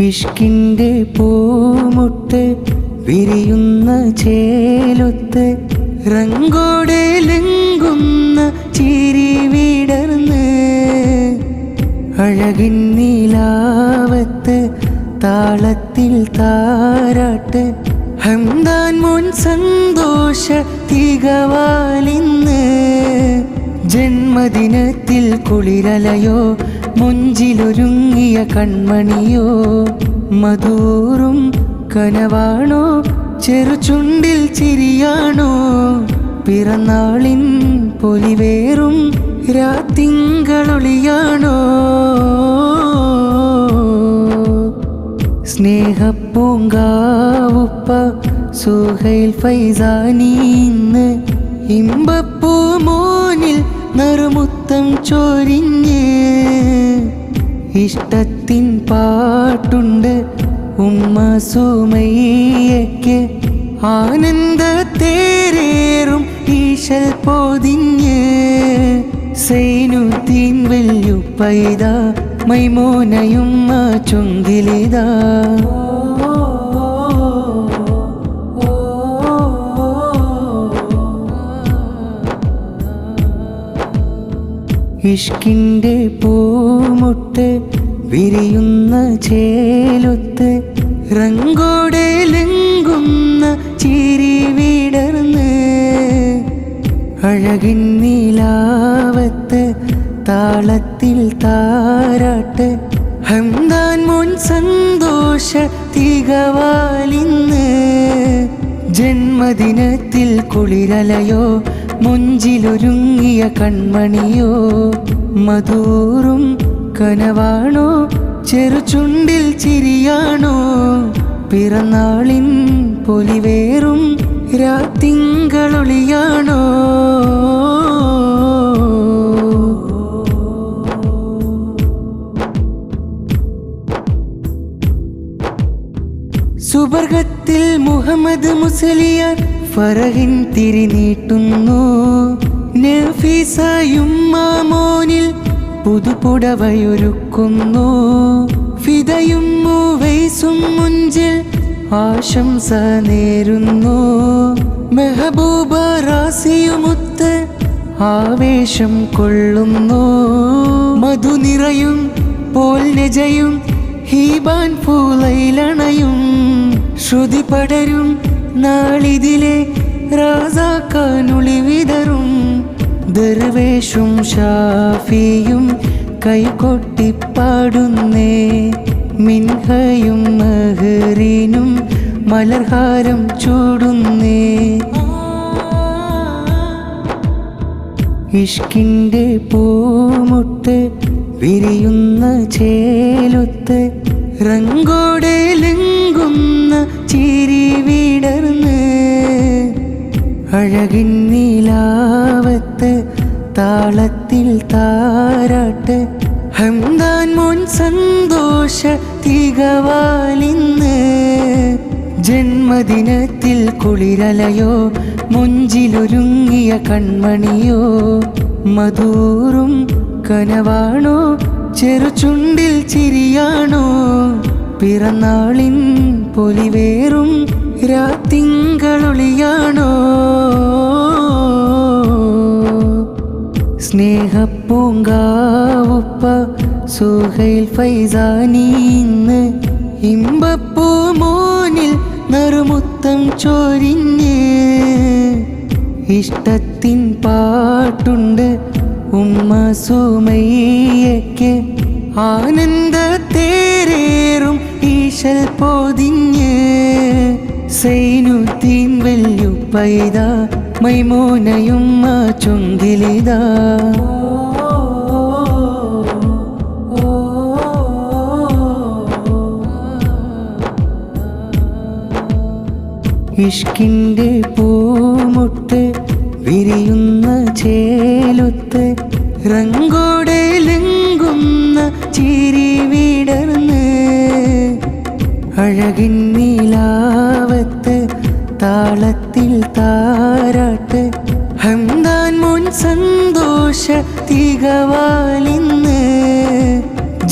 ഇഷ്കിൻ്റെ പൂമുട്ട് വിരിയുന്ന ചേലൊത്ത് റങ്കോടെ ലംഘുന്ന ചിരി വിടർന്ന് അഴകിൻ നീലാവത്ത് താളത്തിൽ താരാട്ട് ഹംദാൻ മുൻ സന്തോഷ തികവാലിന്ന് ജന്മദിനത്തിൽ കുളിരലയോ മുഞ്ചിലൊരുങ്ങിയ കൺമണിയോ മധൂറും കനവാണോ ചെറുചുണ്ടിൽ ചിരിയാണോ പിറന്നാളിൻ പൊലിവേറും രാത്തിങ്കളൊളിയാണോ സ്നേഹപ്പൂങ്കാവുപ്പ സുഹൈൽ ഫൈസാനി ഇന്ന് ഇമ്പപ്പൂ മോനിൽ നറുമുത്തം ചൊരിഞ്ഞ് ഇഷ്ടത്തിൻ പാട്ടുണ്ട് ഉമ്മ സുമയ്യയ്ക്ക് ആനന്ദ തേരേറും ഈശൽ പൊതിഞ്ഞ് സൈനുദ്ദീൻ വല്യുപ്പൈത മൈമോനയുമ്മ ചുങ്കിലിതാ ഇഷ്കിൻ്റെ പൂമുട്ട് വിരിയുന്ന ചേലൊത്ത് റങ്കോടെ ലംഘുന്ന ചിരി വിടർന്ന് അഴകിൻ നീലാവത്ത് താളത്തിൽ താരാട്ട് ഹംദാൻ മുൻ സന്തോഷ തികവാലിന്ന് ജന്മദിനത്തിൽ കുളിരലയോ മുഞ്ചിലൊരുങ്ങിയ കൺമണിയോ മധൂറും കനവാണോ ചെറുചുണ്ടിൽ ചിരിയാണോ പിറന്നാളിൻ പൊലിവേറും രാത്തിങ്കളൊളിയാണോ സുബർഗത്തിൽ മുഹമ്മദ് മുസലിയാർ ഫറഹിൻ തിരിനീട്ടുന്നു നഫീസയുമ്മ മോനിൽ പുതുപുടവയൊരുക്കുന്നു ഫിദയും മുവൈസും മുഞ്ചിൽ ആശംസ നേരുന്നു മെഹബൂബ റാസിയുമൊത്ത് ആവേശം കൊള്ളുന്നു മധു നിറയും പോൽ നെജയും ഹീബാൻ പൂലയിലണയും ശ്രുതി പടരും നാളിതിലെ റാസാക്കാനുളി വിതറും ദർവേഷും ഷാഫിയും കൈകൊട്ടിപ്പാടുന്നേ മിൻഹയും മഹറിനും മലർഹാരം ചൂടുന്നേ ഇഷ്കിൻ്റെ പൂമുട്ട് വിരിയുന്ന ചേലൊത്ത് റങ്കോടെ ലംഘുന്ന ചിരി വിടർന്ന് അഴകിൻ നീലാവത്ത് താളത്തിൽ താരാട്ട് ഹംദാൻ മുൻ സന്തോഷ തികവാലിന്ന് ജന്മദിനത്തിൽ കുളിരലയോ മുഞ്ചിലൊരുങ്ങിയ കൺമണിയോ മധൂറും കനവാണോ ചെറുചുണ്ടിൽ ചിരിയാണോ പിറന്നാളിൻ പൊലിവേറും രാത്തിങ്കളൊളിയാണോ സ്നേഹപ്പൂങ്കാവുപ്പ സുഹൈൽ ഫൈസാനി ഇന്ന് ഇമ്പപ്പൂ മോനിൽ നറുമുത്തം ചൊരിഞ്ഞ് ഇഷ്ടത്തിൻ പാട്ടുണ്ട് ഉമ്മ സുമയ്യയ്ക്ക് ആനന്ദ തേരേറും ഈശൽ പൊതിഞ്ഞ് സൈനുദ്ദീൻ വല്യുപ്പൈത മൈമോനയുമ്മ ചുങ്കിലിതാ ഇഷ്കിൻ്റെ പൂമുട്ട് വിരിയുന്ന ചേലൊത്ത് റങ്കോടെ ലംഘുന്ന ചിരി വിടർന്ന് അഴകിൻ നീലാവത്ത് താളത്തിൽ താരാട്ട് ഹംദാൻ മുൻ സന്തോഷ തികവാലിന്ന്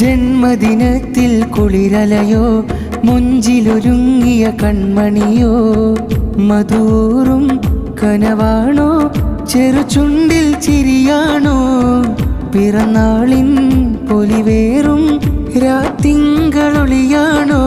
ജന്മദിനത്തിൽ കുളിരലയോ മുഞ്ചിലൊരുങ്ങിയ കൺമണിയോ മധൂറും കനവാണോ ചെറുചുണ്ടിൽ ചിരിയാണോ പിറന്നാളിൻ പൊലിവേറും രാത്തിങ്കളൊളിയാണോ